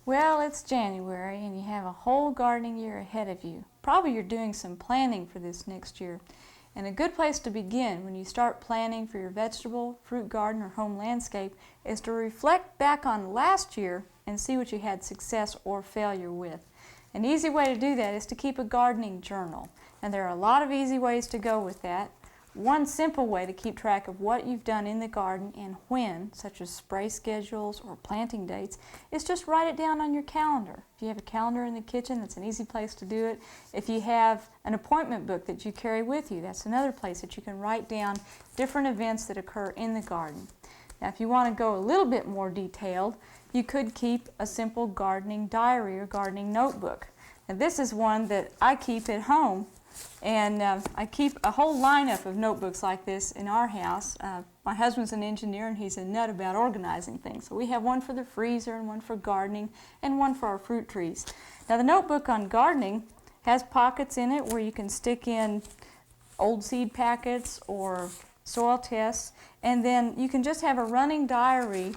Well, it's January and you have a whole gardening year ahead of you. Probably you're doing some planning for this next year. And a good place to begin when you start planning for your vegetable, fruit garden, or home landscape is to reflect back on last year and see what you had success or failure with. An easy way to do that is to keep a gardening journal. And there are a lot of easy ways to go with that. One simple way to keep track of what you've done in the garden and when, such as spray schedules or planting dates, is just write it down on your calendar. If you have a calendar in the kitchen, that's an easy place to do it. If you have an appointment book that you carry with you, that's another place that you can write down different events that occur in the garden. Now, if you want to go a little bit more detailed, you could keep a simple gardening diary or gardening notebook. Now, this is one that I keep at home. And I keep a whole lineup of notebooks like this in our house. My husband's an engineer and he's a nut about organizing things. So we have one for the freezer and one for gardening and one for our fruit trees. Now the notebook on gardening has pockets in it where you can stick in old seed packets or soil tests, and then you can just have a running diary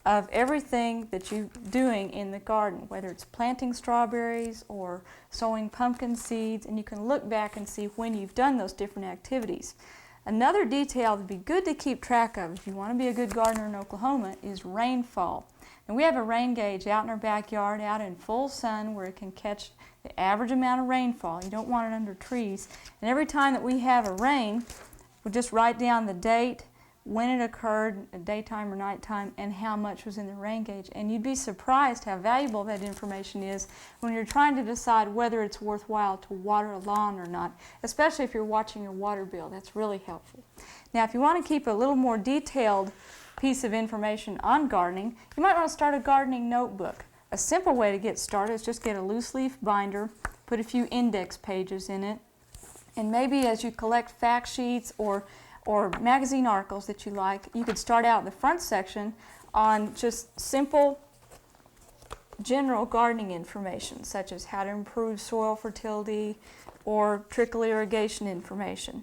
of everything that you're doing in the garden, whether it's planting strawberries or sowing pumpkin seeds, and you can look back and see when you've done those different activities. Another detail that would be good to keep track of if you want to be a good gardener in Oklahoma is rainfall. And we have a rain gauge out in our backyard, out in full sun, where it can catch the average amount of rainfall. You don't want it under trees. And every time that we have a rain, we'll just write down the date, when it occurred, daytime or nighttime, and how much was in the rain gauge. And you'd be surprised how valuable that information is when you're trying to decide whether it's worthwhile to water a lawn or not, especially if you're watching your water bill. That's really helpful. Now, if you want to keep a little more detailed piece of information on gardening, you might want to start a gardening notebook. A simple way to get started is just get a loose leaf binder, put a few index pages in it, and maybe as you collect fact sheets or magazine articles that you like, you could start out in the front section on just simple general gardening information, such as how to improve soil fertility or trickle irrigation information.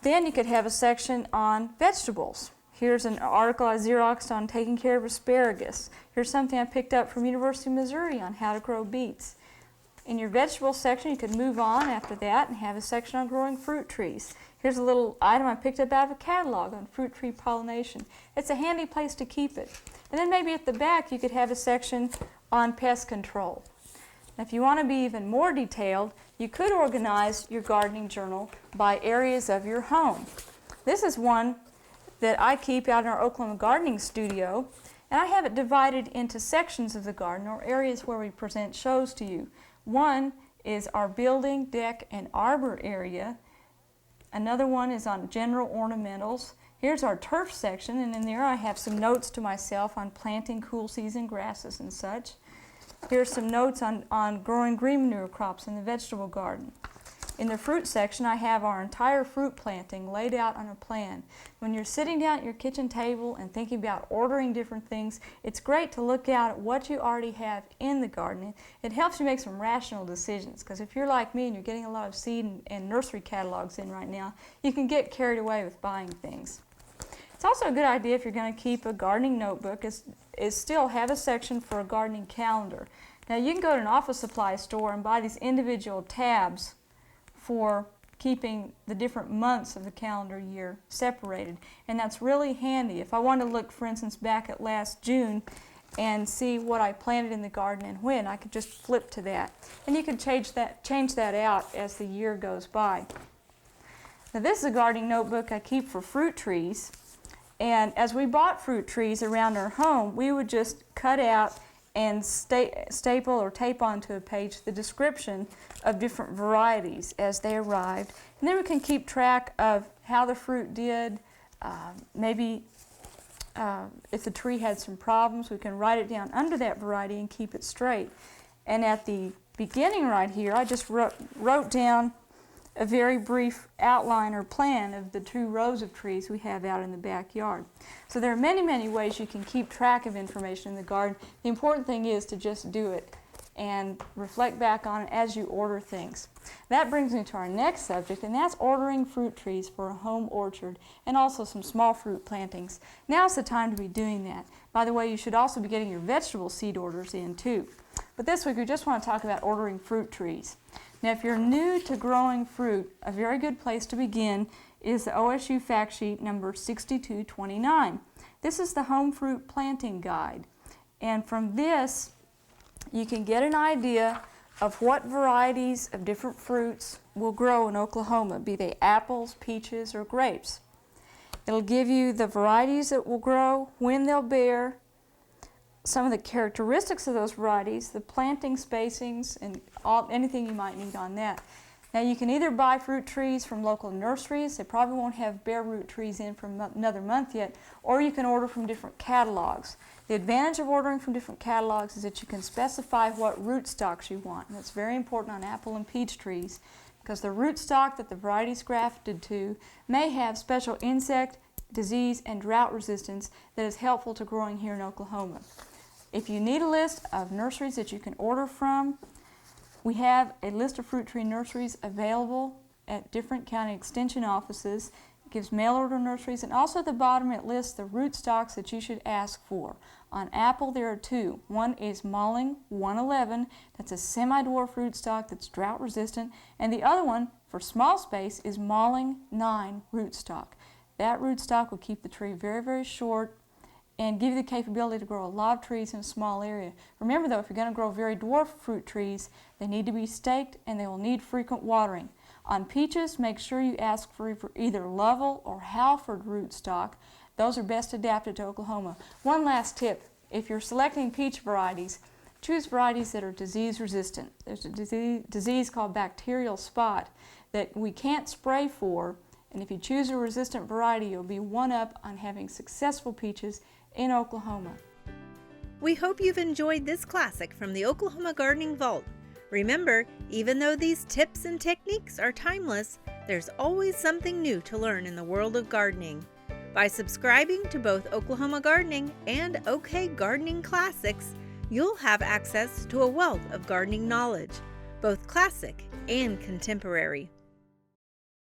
Then you could have a section on vegetables. Here's an article I Xeroxed on taking care of asparagus. Here's something I picked up from University of Missouri on how to grow beets. In your vegetable section, you could move on after that and have a section on growing fruit trees. Here's a little item I picked up out of a catalog on fruit tree pollination. It's a handy place to keep it. And then maybe at the back you could have a section on pest control. Now, if you want to be even more detailed, you could organize your gardening journal by areas of your home. This is one that I keep out in our Oklahoma gardening studio, and I have it divided into sections of the garden or areas where we present shows to you. One is our building, deck, and arbor area. Another one is on general ornamentals. Here's our turf section, and in there I have some notes to myself on planting cool season grasses and such. Here's some notes on growing green manure crops in the vegetable garden. In the fruit section, I have our entire fruit planting laid out on a plan. When you're sitting down at your kitchen table and thinking about ordering different things, it's great to look out at what you already have in the garden. It helps you make some rational decisions, because if you're like me and you're getting a lot of seed and nursery catalogs in right now, you can get carried away with buying things. It's also a good idea, if you're going to keep a gardening notebook, is still have a section for a gardening calendar. Now, you can go to an office supply store and buy these individual tabs for keeping the different months of the calendar year separated, and that's really handy. If I want to look, for instance, back at last June and see what I planted in the garden and when, I could just flip to that, and you can change that out as the year goes by. Now, this is a gardening notebook I keep for fruit trees, and as we bought fruit trees around our home, we would just cut out and staple or tape onto a page the description of different varieties as they arrived. And then we can keep track of how the fruit did. Maybe if the tree had some problems, we can write it down under that variety and keep it straight. And at the beginning right here, I just wrote down a very brief outline or plan of the 2 rows of trees we have out in the backyard. So there are many, many ways you can keep track of information in the garden. The important thing is to just do it and reflect back on it as you order things. That brings me to our next subject, and that's ordering fruit trees for a home orchard and also some small fruit plantings. Now's the time to be doing that. By the way, you should also be getting your vegetable seed orders in too. But this week we just want to talk about ordering fruit trees. Now if you're new to growing fruit, a very good place to begin is the OSU fact sheet number 6229. This is the home fruit planting guide. And from this you can get an idea of what varieties of different fruits will grow in Oklahoma, be they apples, peaches, or grapes. It'll give you the varieties that will grow, when they'll bear, some of the characteristics of those varieties, the planting spacings, and anything you might need on that. Now you can either buy fruit trees from local nurseries, they probably won't have bare root trees in for another month yet, or you can order from different catalogs. The advantage of ordering from different catalogs is that you can specify what root stocks you want, and that's very important on apple and peach trees, because the rootstock that the variety is grafted to may have special insect, disease, and drought resistance that is helpful to growing here in Oklahoma. If you need a list of nurseries that you can order from, we have a list of fruit tree nurseries available at different county extension offices. It gives mail order nurseries, and also at the bottom it lists the rootstocks that you should ask for. On apple there are two. One is Malling 111, that's a semi-dwarf rootstock that's drought resistant, and the other one for small space is Malling 9 rootstock. That rootstock will keep the tree very, very short and give you the capability to grow a lot of trees in a small area. Remember though, if you're going to grow very dwarf fruit trees, they need to be staked and they will need frequent watering. On peaches, make sure you ask for either Lovell or Halford rootstock. Those are best adapted to Oklahoma. One last tip, if you're selecting peach varieties, choose varieties that are disease resistant. There's a disease called bacterial spot that we can't spray for, and if you choose a resistant variety, you'll be one up on having successful peaches in Oklahoma. We hope you've enjoyed this classic from the Oklahoma Gardening Vault. Remember, even though these tips and techniques are timeless, there's always something new to learn in the world of gardening. By subscribing to both Oklahoma Gardening and OK Gardening Classics, you'll have access to a wealth of gardening knowledge, both classic and contemporary.